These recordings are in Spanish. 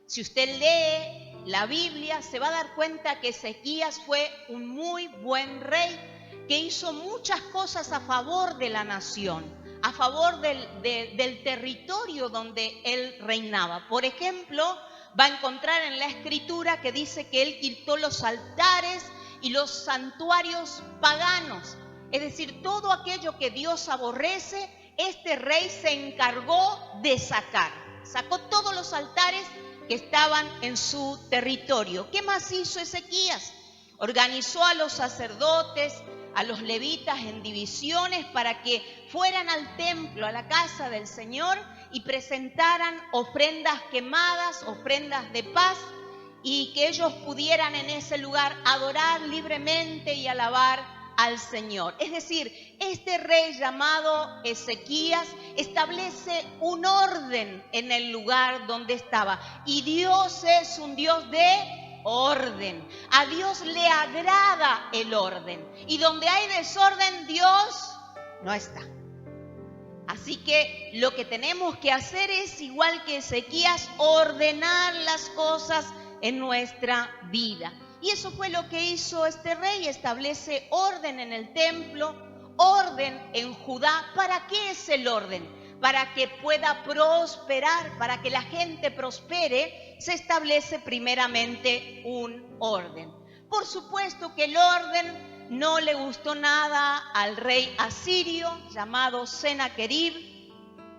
Si usted lee la Biblia, se va a dar cuenta que Ezequías fue un muy buen rey, que hizo muchas cosas a favor de la nación, a favor del territorio donde él reinaba. Por ejemplo, va a encontrar en la Escritura que dice que él quitó los altares y los santuarios paganos. Es decir, todo aquello que Dios aborrece, este rey se encargó de sacar. Sacó todos los altares que estaban en su territorio. ¿Qué más hizo Ezequías? Organizó a los sacerdotes, a los levitas en divisiones para que fueran al templo, a la casa del Señor, y presentaran ofrendas quemadas, ofrendas de paz, y que ellos pudieran en ese lugar adorar libremente y alabar al Señor. Es decir, este rey llamado Ezequías establece un orden en el lugar donde estaba. Y Dios es un Dios de orden. A Dios le agrada el orden. Y donde hay desorden, Dios no está. Así que lo que tenemos que hacer es, igual que Ezequías, ordenar las cosas en nuestra vida. Y eso fue lo que hizo este rey. Establece orden en el templo, orden en Judá. ¿Para qué es el orden? Para que pueda prosperar, para que la gente prospere, se establece primeramente un orden. Por supuesto que el orden no le gustó nada al rey asirio llamado Sennacherib,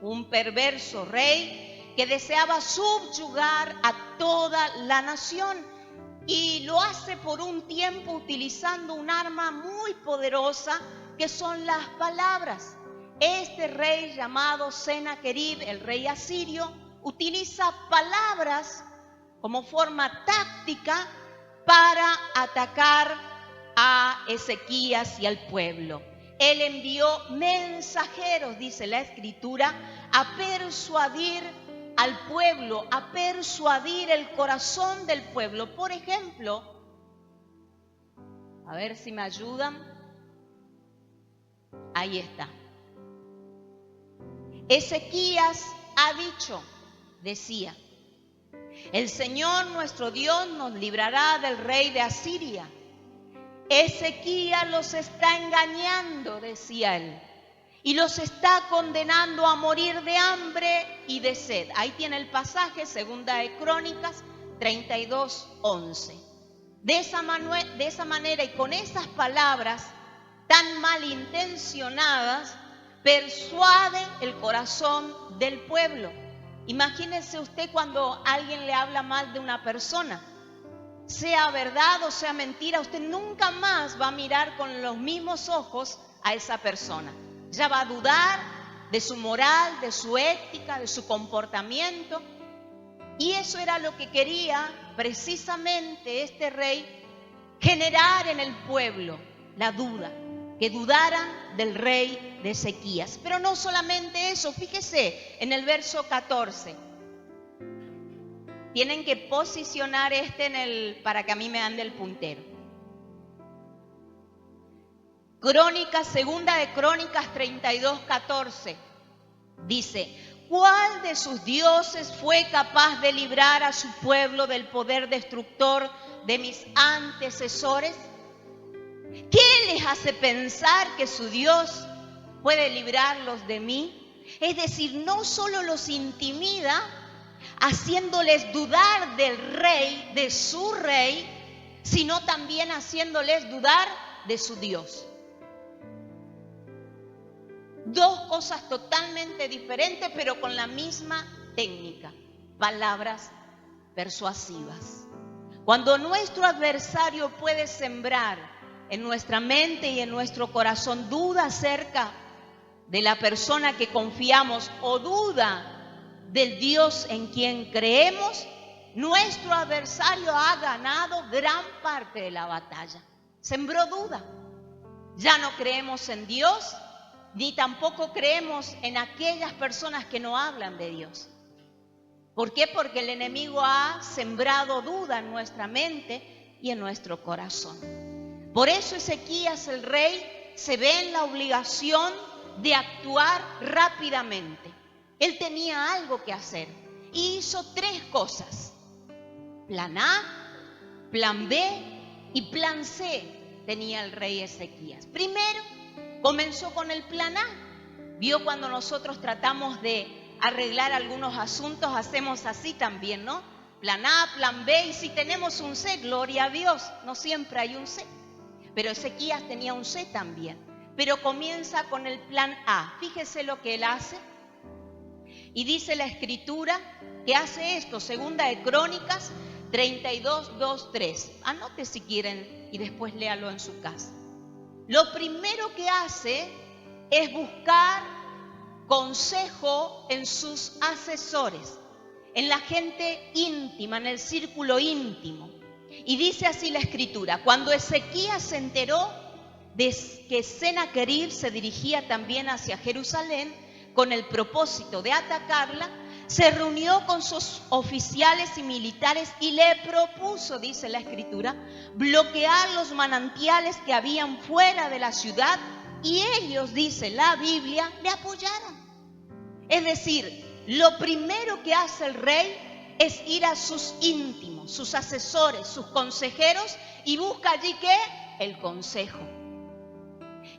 un perverso rey que deseaba subyugar a toda la nación, y lo hace por un tiempo utilizando un arma muy poderosa que son las palabras. Este rey llamado Sennacherib, el rey asirio, utiliza palabras como forma táctica para atacar a Ezequías y al pueblo. Él envió mensajeros, dice la Escritura, a persuadir al pueblo, a persuadir el corazón del pueblo. Por ejemplo, a ver si me ayudan. Ahí está. Ezequías ha dicho, decía, el Señor nuestro Dios nos librará del rey de Asiria. Ezequías los está engañando, decía él, y los está condenando a morir de hambre y de sed. Ahí tiene el pasaje, Segunda de Crónicas 32:11. De esa manera y con esas palabras tan malintencionadas, persuade el corazón del pueblo. Imagínese usted cuando alguien le habla mal de una persona. Sea verdad o sea mentira, usted nunca más va a mirar con los mismos ojos a esa persona. Ya va a dudar de su moral, de su ética, de su comportamiento. Y eso era lo que quería precisamente este rey, generar en el pueblo la duda, que dudaran del rey de Ezequías. Pero no solamente eso, fíjese en el verso 14. Tienen que posicionar para que a mí me ande el puntero. Segunda de Crónicas 32:14. Dice, ¿cuál de sus dioses fue capaz de librar a su pueblo del poder destructor de mis antecesores? ¿Qué les hace pensar que su Dios puede librarlos de mí? Es decir, no solo los intimida, haciéndoles dudar del rey, de su rey, sino también haciéndoles dudar de su Dios. Dos cosas totalmente diferentes, pero con la misma técnica, palabras persuasivas. Cuando nuestro adversario puede sembrar en nuestra mente y en nuestro corazón duda acerca de la persona que confiamos o duda del Dios en quien creemos, nuestro adversario ha ganado gran parte de la batalla. Sembró duda. Ya no creemos en Dios, ni tampoco creemos en aquellas personas que no hablan de Dios. ¿Por qué? Porque el enemigo ha sembrado duda en nuestra mente y en nuestro corazón. Por eso Ezequías, el rey, se ve en la obligación de actuar rápidamente. Él tenía algo que hacer y hizo tres cosas. Plan A, plan B y plan C tenía el rey Ezequías. Primero comenzó con el plan A. Vio cuando nosotros tratamos de arreglar algunos asuntos, hacemos así también, ¿no? Plan A, plan B, y si tenemos un C, gloria a Dios, no siempre hay un C. Pero Ezequías tenía un C también. Pero comienza con el plan A. Fíjese lo que él hace. Y dice la Escritura que hace esto, Segunda de Crónicas 32, 2, 3. Anote si quieren y después léalo en su casa. Lo primero que hace es buscar consejo en sus asesores, en la gente íntima, en el círculo íntimo. Y dice así la Escritura: cuando Ezequías se enteró de que Sennacherib se dirigía también hacia Jerusalén con el propósito de atacarla, se reunió con sus oficiales y militares y le propuso, dice la Escritura, bloquear los manantiales que habían fuera de la ciudad, y ellos, dice la Biblia, le apoyaron. Es decir, lo primero que hace el rey es ir a sus íntimos, sus asesores, sus consejeros, y busca allí ¿qué? El consejo.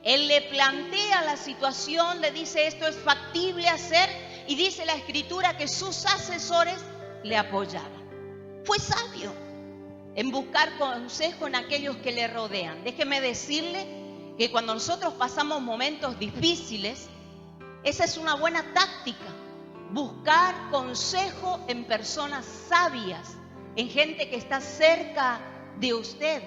Él le plantea la situación, le dice esto es factible hacer, y dice la Escritura que sus asesores le apoyaban. Fue sabio en buscar consejo en aquellos que le rodean. Déjeme decirle que cuando nosotros pasamos momentos difíciles, esa es una buena táctica. Buscar consejo en personas sabias, en gente que está cerca de usted.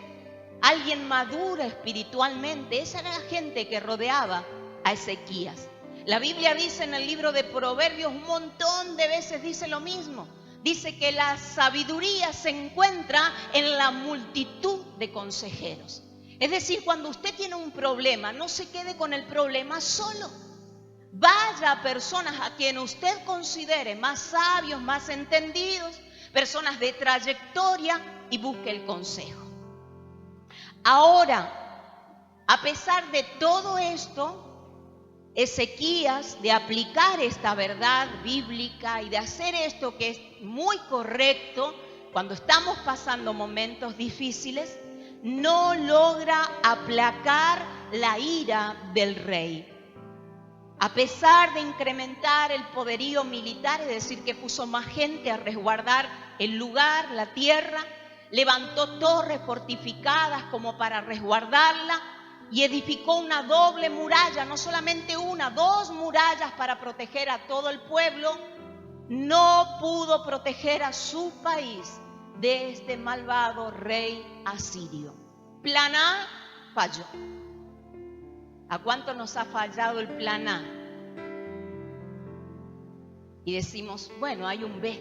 Alguien maduro espiritualmente. Esa era la gente que rodeaba a Ezequías. La Biblia dice en el libro de Proverbios, un montón de veces dice lo mismo. Dice que la sabiduría se encuentra en la multitud de consejeros. Es decir, cuando usted tiene un problema, no se quede con el problema solo. Vaya a personas a quien usted considere más sabios, más entendidos, personas de trayectoria, y busque el consejo. Ahora, a pesar de todo esto, Ezequías, de aplicar esta verdad bíblica y de hacer esto que es muy correcto cuando estamos pasando momentos difíciles, no logra aplacar la ira del rey. A pesar de incrementar el poderío militar, es decir, que puso más gente a resguardar el lugar, la tierra, levantó torres fortificadas como para resguardarla y edificó una doble muralla, no solamente una, 2 murallas para proteger a todo el pueblo, no pudo proteger a su país de este malvado rey asirio. Plan A falló. ¿A cuánto nos ha fallado el plan A? Y decimos, bueno, hay un B.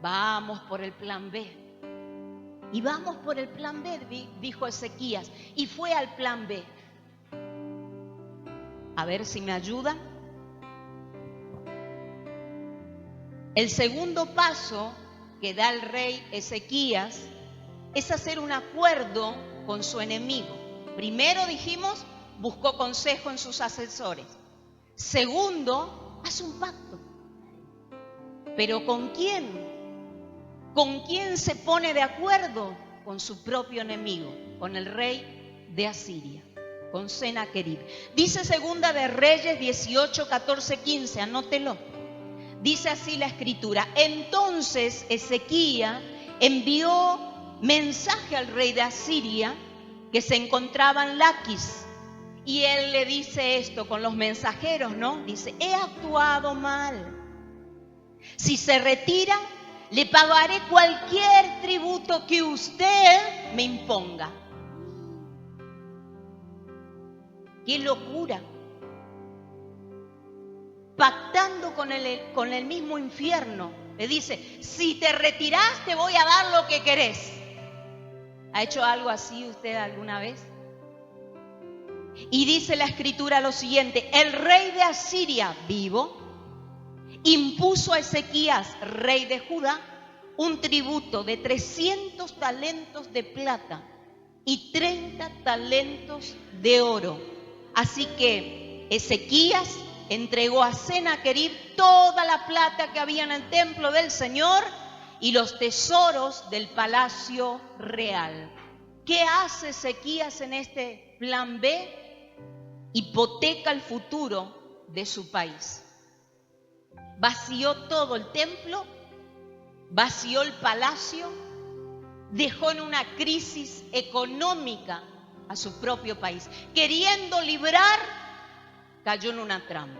Vamos por el plan B. Y vamos por el plan B, dijo Ezequías. Y fue al plan B. A ver si me ayudan. El segundo paso que da el rey Ezequías es hacer un acuerdo con su enemigo. Primero dijimos, buscó consejo en sus asesores. Segundo, hace un pacto. ¿Pero con quién? ¿Con quién se pone de acuerdo? Con su propio enemigo, con el rey de Asiria, con Sennacherib. Dice Segunda de Reyes 18, 14, 15, anótelo. Dice así la Escritura: entonces Ezequías envió mensaje al rey de Asiria que se encontraba en Laquis. Y él le dice esto con los mensajeros, ¿no? Dice, he actuado mal. Si se retira, le pagaré cualquier tributo que usted me imponga. ¡Qué locura! Pactando con el mismo infierno. Le dice, si te retirás te voy a dar lo que querés. ¿Ha hecho algo así usted alguna vez? Y dice la Escritura lo siguiente: el rey de Asiria, vivo, impuso a Ezequías, rey de Judá, un tributo de 300 talentos de plata y 30 talentos de oro. Así que Ezequías entregó a Sennacherib toda la plata que había en el templo del Señor y los tesoros del palacio real. ¿Qué hace Ezequías en este plan B? Hipoteca el futuro de su país. Vació todo el templo, vació el palacio, dejó en una crisis económica a su propio país. Queriendo librar, cayó en una trampa.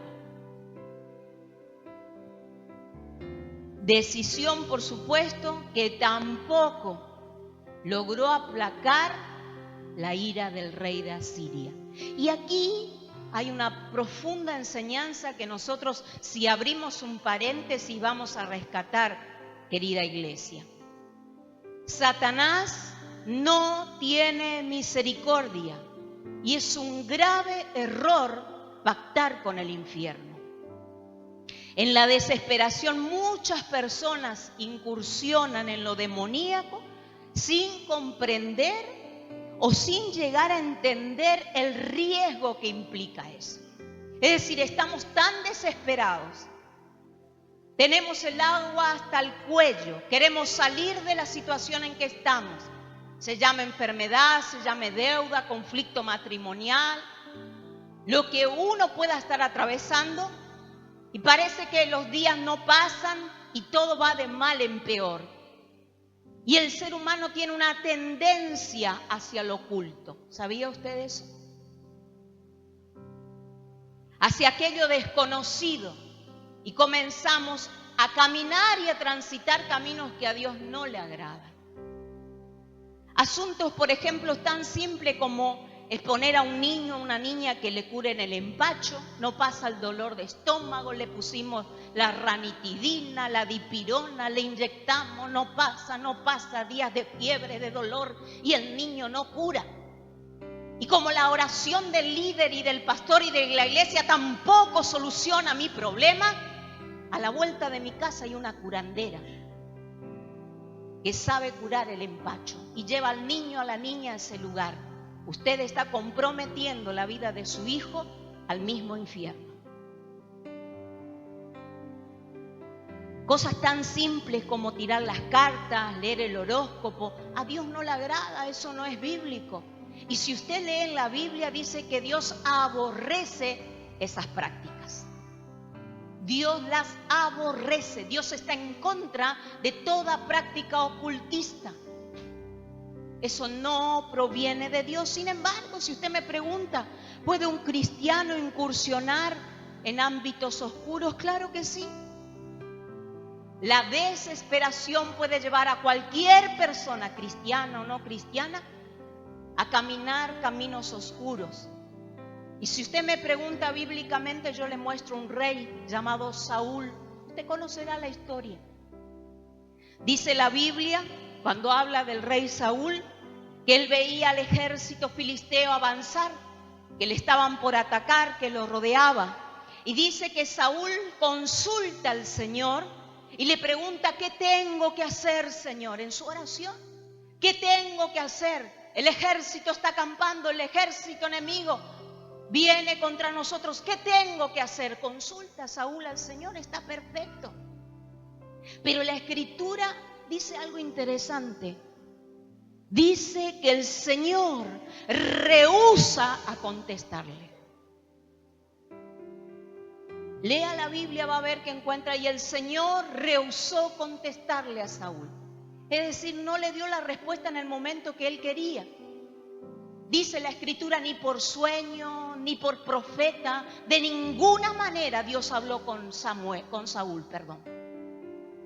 Decisión, por supuesto, que tampoco logró aplacar la ira del rey de Asiria. Y aquí hay una profunda enseñanza que nosotros, si abrimos un paréntesis, vamos a rescatar, querida iglesia. Satanás no tiene misericordia y es un grave error pactar con el infierno. En la desesperación muchas personas incursionan en lo demoníaco sin comprender o sin llegar a entender el riesgo que implica eso. Es decir, estamos tan desesperados, tenemos el agua hasta el cuello, queremos salir de la situación en que estamos. Se llama enfermedad, se llama deuda, conflicto matrimonial, lo que uno pueda estar atravesando, y parece que los días no pasan y todo va de mal en peor. Y el ser humano tiene una tendencia hacia lo oculto. ¿Sabía usted eso? Hacia aquello desconocido. Y comenzamos a caminar y a transitar caminos que a Dios no le agradan. Asuntos, por ejemplo, tan simples como exponer a un niño o una niña que le curen el empacho, no pasa el dolor de estómago, le pusimos la ranitidina, la dipirona, le inyectamos, no pasa, días de fiebre, de dolor, y el niño no cura. Y como la oración del líder y del pastor y de la iglesia tampoco soluciona mi problema, a la vuelta de mi casa hay una curandera que sabe curar el empacho y lleva al niño, a la niña a ese lugar. Usted está comprometiendo la vida de su hijo al mismo infierno. Cosas tan simples como tirar las cartas, leer el horóscopo, a Dios no le agrada, eso no es bíblico. Y si usted lee en la Biblia, dice que Dios aborrece esas prácticas. Dios las aborrece. Dios está en contra de toda práctica ocultista. Eso no proviene de Dios. Sin embargo, si usted me pregunta, ¿puede un cristiano incursionar en ámbitos oscuros? Claro que sí. La desesperación puede llevar a cualquier persona, cristiana o no cristiana, a caminar caminos oscuros. Y si usted me pregunta bíblicamente, yo le muestro un rey llamado Saúl. Usted conocerá la historia. Dice la Biblia, cuando habla del rey Saúl, que él veía al ejército filisteo avanzar, que le estaban por atacar, que lo rodeaba. Y dice que Saúl consulta al Señor y le pregunta, ¿qué tengo que hacer, Señor? En su oración, ¿qué tengo que hacer? El ejército está acampando, el ejército enemigo viene contra nosotros. ¿Qué tengo que hacer? Consulta a Saúl al Señor, está perfecto. Pero la Escritura dice algo interesante. Dice que el Señor rehúsa a contestarle. Lea la Biblia, va a ver que encuentra, y el Señor rehusó contestarle a Saúl. Es decir, no le dio la respuesta en el momento que él quería. Dice la Escritura, ni por sueño, ni por profeta, de ninguna manera Dios habló con Saúl.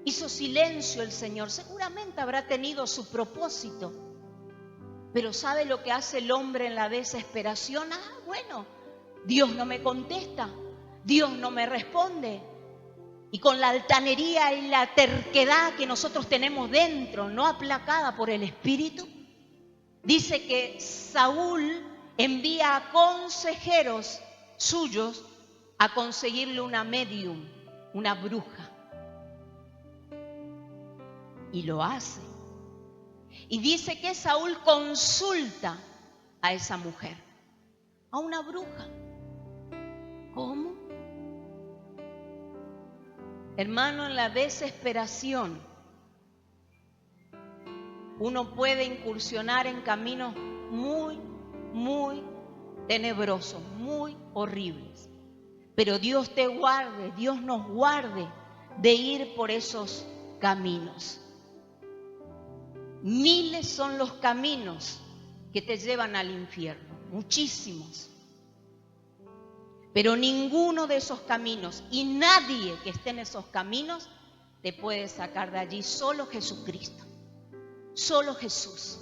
Hizo silencio el Señor, seguramente habrá tenido su propósito. Pero ¿sabe lo que hace el hombre en la desesperación? Bueno, Dios no me contesta, Dios no me responde. Y con la altanería y la terquedad que nosotros tenemos dentro, no aplacada por el Espíritu, dice que Saúl envía a consejeros suyos a conseguirle una medium, una bruja. Y lo hace. Y dice que Saúl consulta a esa mujer, a una bruja. ¿Cómo? Hermano, en la desesperación uno puede incursionar en caminos muy, muy tenebrosos, muy horribles. Pero Dios te guarde, Dios nos guarde de ir por esos caminos. Miles son los caminos que te llevan al infierno, muchísimos. Pero ninguno de esos caminos y nadie que esté en esos caminos te puede sacar de allí, solo Jesucristo, solo Jesús.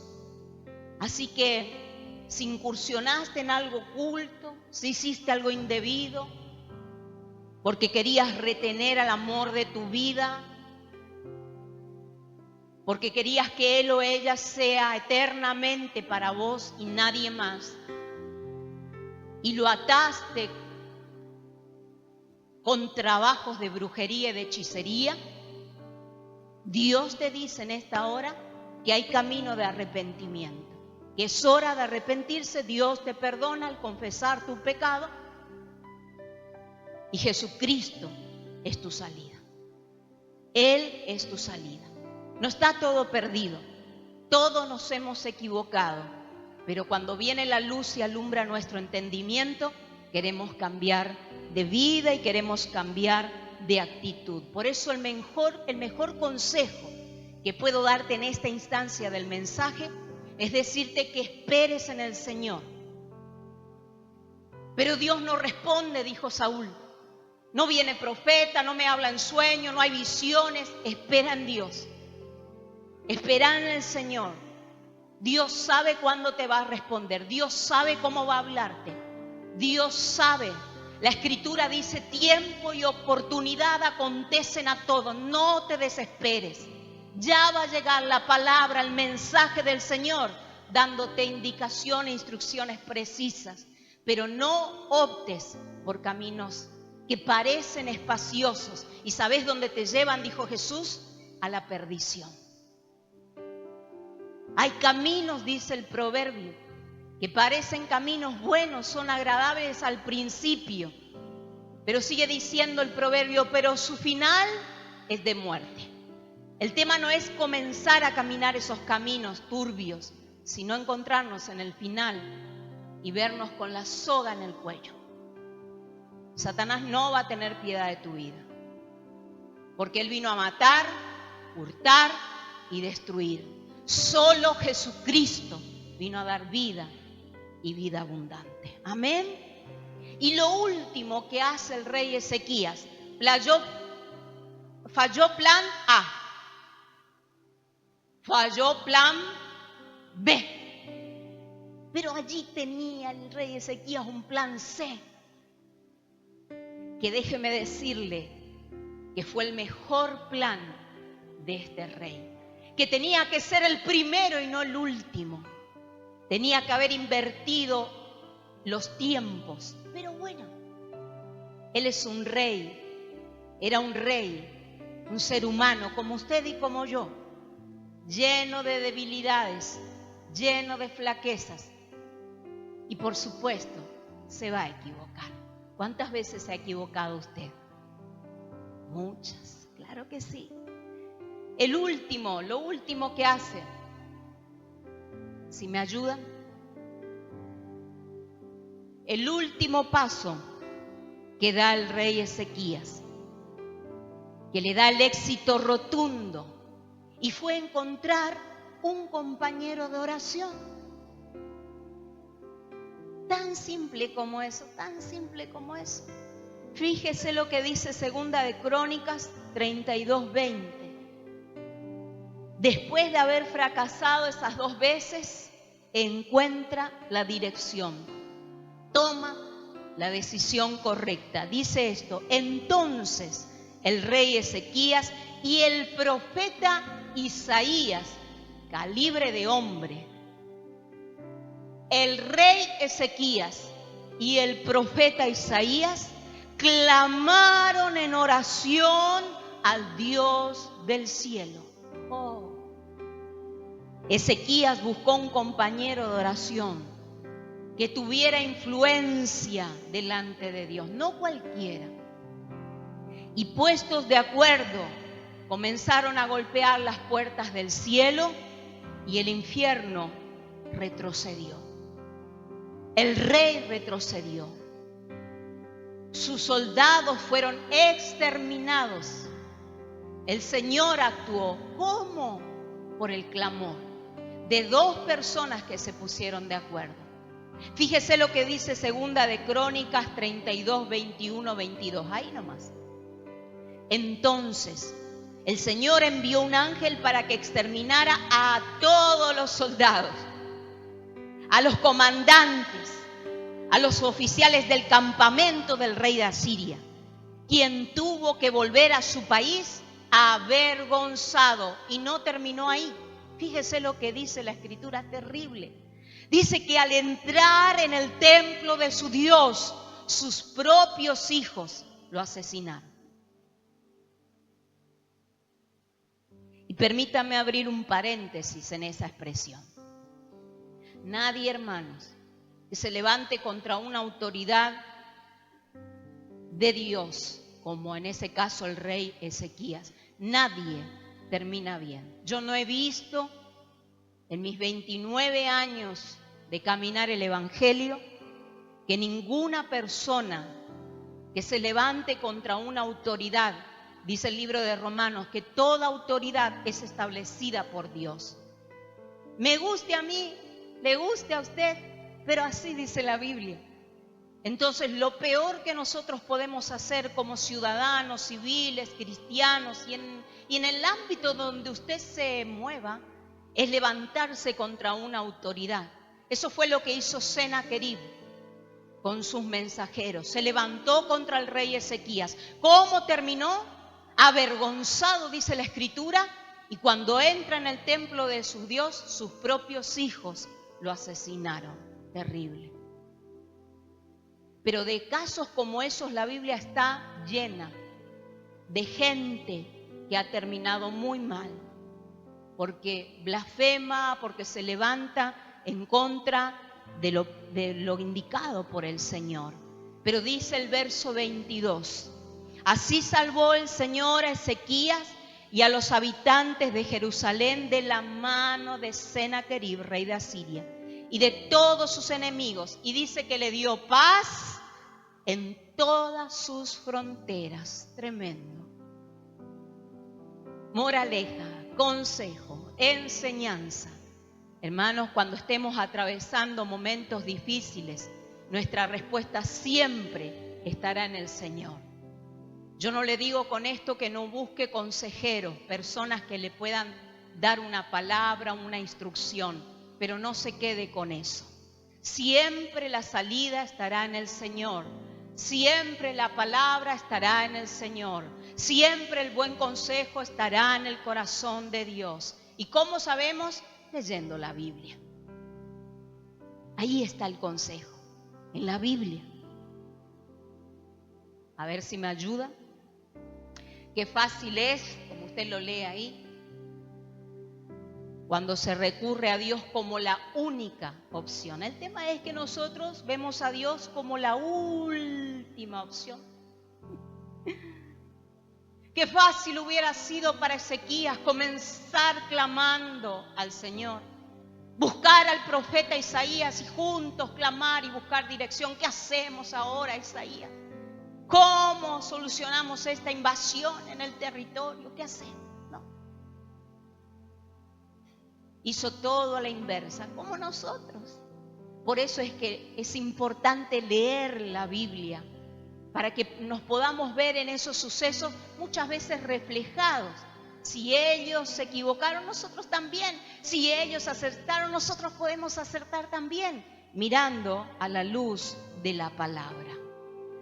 Así que si incursionaste en algo oculto, si hiciste algo indebido, porque querías retener al amor de tu vida, porque querías que él o ella sea eternamente para vos y nadie más, y lo ataste con trabajos de brujería y de hechicería, Dios te dice en esta hora que hay camino de arrepentimiento, que es hora de arrepentirse. Dios te perdona al confesar tu pecado y Jesucristo es tu salida. Él es tu salida. No está todo perdido, todos nos hemos equivocado, pero cuando viene la luz y alumbra nuestro entendimiento, queremos cambiar de vida y queremos cambiar de actitud. Por eso el mejor consejo que puedo darte en esta instancia del mensaje es decirte que esperes en el Señor. Pero Dios no responde, dijo Saúl. No viene profeta, no me habla en sueño, no hay visiones. Espera en Dios. Espera en el Señor. Dios sabe cuándo te va a responder. Dios sabe cómo va a hablarte. Dios sabe. La Escritura dice: tiempo y oportunidad acontecen a todos. No te desesperes. Ya va a llegar la palabra, el mensaje del Señor, dándote indicaciones, instrucciones precisas. Pero no optes por caminos que parecen espaciosos. ¿Y sabes dónde te llevan? Dijo Jesús, a la perdición. Hay caminos, dice el proverbio, que parecen caminos buenos, son agradables al principio, pero sigue diciendo el proverbio, pero su final es de muerte. El tema no es comenzar a caminar esos caminos turbios, sino encontrarnos en el final y vernos con la soga en el cuello. Satanás no va a tener piedad de tu vida, porque él vino a matar, hurtar y destruir. Solo Jesucristo vino a dar vida y vida abundante. Amén. Y lo último que hace el rey Ezequías, falló plan A, falló plan B. Pero allí tenía el rey Ezequías un plan C, que déjeme decirle que fue el mejor plan de este rey, que tenía que ser el primero y no el último. Tenía que haber invertido los tiempos. Pero bueno, él es un rey, era un rey, un ser humano como usted y como yo, lleno de debilidades, lleno de flaquezas. Y por supuesto, se va a equivocar. ¿Cuántas veces se ha equivocado usted? Muchas, claro que sí. Lo último que hace, si me ayudan, el último paso que da el rey Ezequías, que le da el éxito rotundo, y fue encontrar un compañero de oración. Tan simple como eso, tan simple como eso. Fíjese lo que dice Segunda de Crónicas 32:20. Después de haber fracasado esas 2 veces, encuentra la dirección. Toma la decisión correcta. Dice esto: entonces el rey Ezequías y el profeta Isaías, calibre de hombre, el rey Ezequías y el profeta Isaías clamaron en oración al Dios del cielo. Oh. Ezequías buscó un compañero de oración que tuviera influencia delante de Dios, no cualquiera. Y puestos de acuerdo, comenzaron a golpear las puertas del cielo y el infierno retrocedió. El rey retrocedió. Sus soldados fueron exterminados. El Señor actuó. ¿Cómo? Por el clamor de dos personas que se pusieron de acuerdo. Fíjese lo que dice Segunda de Crónicas 32, 21, 22. Ahí nomás. Entonces, el Señor envió un ángel para que exterminara a todos los soldados, a los comandantes, a los oficiales del campamento del rey de Asiria, quien tuvo que volver a su país avergonzado. Y no terminó ahí. Fíjese lo que dice la Escritura, terrible. Dice que al entrar en el templo de su Dios, sus propios hijos lo asesinaron. Y permítame abrir un paréntesis en esa expresión. Nadie, hermanos, que se levante contra una autoridad de Dios, como en ese caso el rey Ezequías, nadie termina bien. Yo no he visto en mis 29 años de caminar el Evangelio que ninguna persona que se levante contra una autoridad, dice el libro de Romanos, que toda autoridad es establecida por Dios. Me guste a mí, le guste a usted, pero así dice la Biblia. Entonces, lo peor que nosotros podemos hacer como ciudadanos, civiles, cristianos y en el ámbito donde usted se mueva, es levantarse contra una autoridad. Eso fue lo que hizo Sennacherib con sus mensajeros. Se levantó contra el rey Ezequías. ¿Cómo terminó? Avergonzado, dice la Escritura, y cuando entra en el templo de su Dios, sus propios hijos lo asesinaron. Terrible. Pero de casos como esos la Biblia está llena de gente que ha terminado muy mal, porque blasfema, porque se levanta en contra de lo indicado por el Señor. Pero dice el verso 22, así salvó el Señor a Ezequías y a los habitantes de Jerusalén de la mano de Sennacherib, rey de Asiria, y de todos sus enemigos, y dice que le dio paz en todas sus fronteras. Tremendo. Moraleja, consejo, enseñanza. Hermanos, cuando estemos atravesando momentos difíciles, nuestra respuesta siempre estará en el Señor. Yo no le digo con esto que no busque consejeros, personas que le puedan dar una palabra, una instrucción, pero no se quede con eso. Siempre la salida estará en el Señor. Siempre la palabra estará en el Señor. Siempre el buen consejo estará en el corazón de Dios. ¿Y cómo sabemos? Leyendo la Biblia. Ahí está el consejo, en la Biblia. A ver si me ayuda. Qué fácil es, como usted lo lee ahí, cuando se recurre a Dios como la única opción. El tema es que nosotros vemos a Dios como la última opción. Qué fácil hubiera sido para Ezequías comenzar clamando al Señor, buscar al profeta Isaías y juntos clamar y buscar dirección. ¿Qué hacemos ahora, Isaías? ¿Cómo solucionamos esta invasión en el territorio? ¿Qué hacemos? No. Hizo todo a la inversa, como nosotros. Por eso es que es importante leer la Biblia, para que nos podamos ver en esos sucesos muchas veces reflejados. Si ellos se equivocaron, nosotros también. Si ellos acertaron, nosotros podemos acertar también, mirando a la luz de la palabra.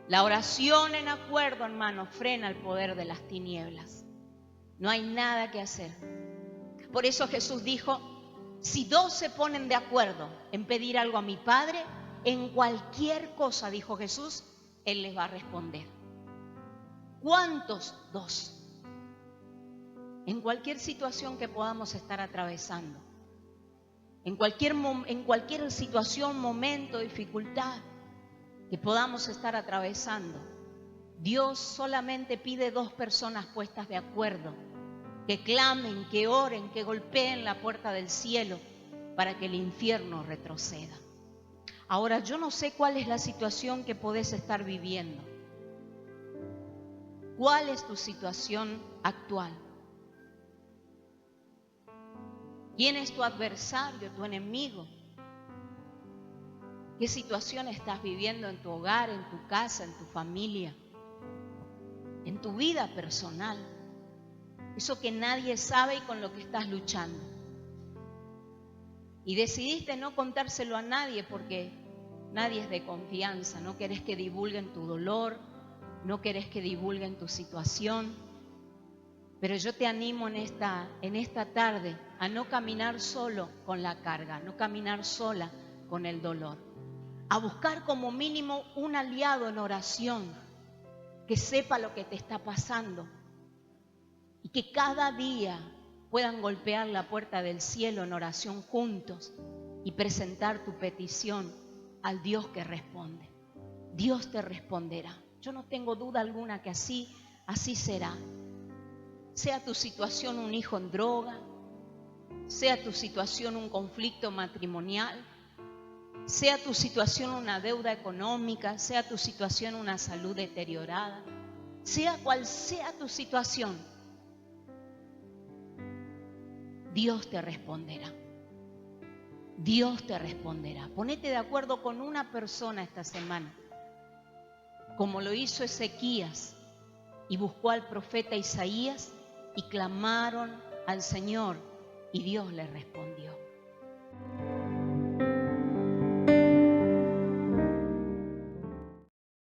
La oración en acuerdo, hermanos, frena el poder de las tinieblas. No hay nada que hacer. Por eso Jesús dijo, si dos se ponen de acuerdo en pedir algo a mi Padre, en cualquier cosa, dijo Jesús, Él les va a responder. ¿Cuántos? Dos. En cualquier situación que podamos estar atravesando, en cualquier situación, momento, dificultad que podamos estar atravesando, Dios solamente pide dos personas puestas de acuerdo que clamen, que oren, que golpeen la puerta del cielo para que el infierno retroceda. Ahora, yo no sé cuál es la situación que podés estar viviendo. ¿Cuál es tu situación actual? ¿Quién es tu adversario, tu enemigo? ¿Qué situación estás viviendo en tu hogar, en tu casa, en tu familia, en tu vida personal? Eso que nadie sabe y con lo que estás luchando. Y decidiste no contárselo a nadie porque nadie es de confianza. No querés que divulguen tu dolor, no querés que divulguen tu situación. Pero yo te animo en esta tarde a no caminar solo con la carga, no caminar sola con el dolor. A buscar como mínimo un aliado en oración que sepa lo que te está pasando y que cada día puedan golpear la puerta del cielo en oración juntos y presentar tu petición al Dios que responde. Dios te responderá. Yo no tengo duda alguna que así será. Sea tu situación un hijo en droga, sea tu situación un conflicto matrimonial, sea tu situación una deuda económica, sea tu situación una salud deteriorada, sea cual sea tu situación, Dios te responderá. Dios te responderá. Ponete de acuerdo con una persona esta semana, como lo hizo Ezequías, y buscó al profeta Isaías y clamaron al Señor y Dios le respondió.